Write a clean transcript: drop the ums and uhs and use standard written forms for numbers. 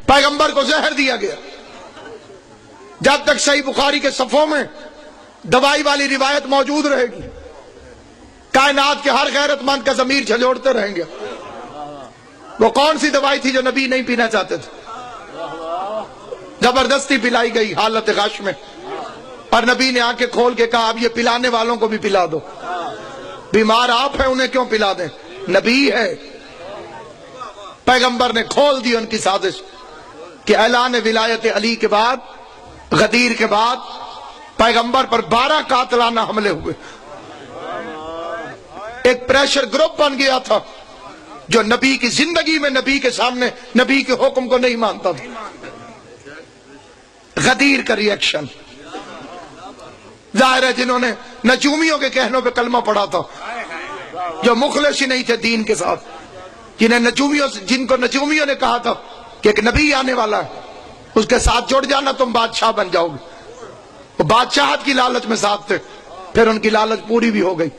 पैगंबर को जहर दिया गया। जब तक सही बुखारी के सफ़ों में दवाई वाली रिवायत मौजूद रहेगी, कायनात के हर गैरतमंद का ज़मीर झंझोड़ते रहेंगे। वो कौन सी दवाई थी जो नबी नहीं पीना चाहते थे? जबरदस्ती पिलाई गई हालत गश में, और नबी ने आंखें खोल के कहा अब ये पिलाने वालों को भी पिला दो। बीमार आप हैं, उन्हें क्यों पिला दें? नबी है। पैगंबर ने खोल दी उनकी साजिश कि ऐलान विलायत अली के बाद, गदीर के बाद पैगंबर पर 12 कातलाना हमले हुए। एक प्रेशर ग्रुप बन गया था जो नबी की जिंदगी में नबी के सामने नबी के हुक्म को नहीं मानता था। गदीर का रिएक्शन जाहिर है जिन्होंने नजूमियों के कहनों पे कलमा पढ़ा था, जो मुखलिस ही नहीं थे दीन के साथ, जिनको नजूमियों ने कहा था कि एक नबी आने वाला है, उसके साथ जुड़ जाना तुम बादशाह बन जाओगे। वो बादशाहत की लालच में साथ थे, फिर उनकी लालच पूरी भी हो गई।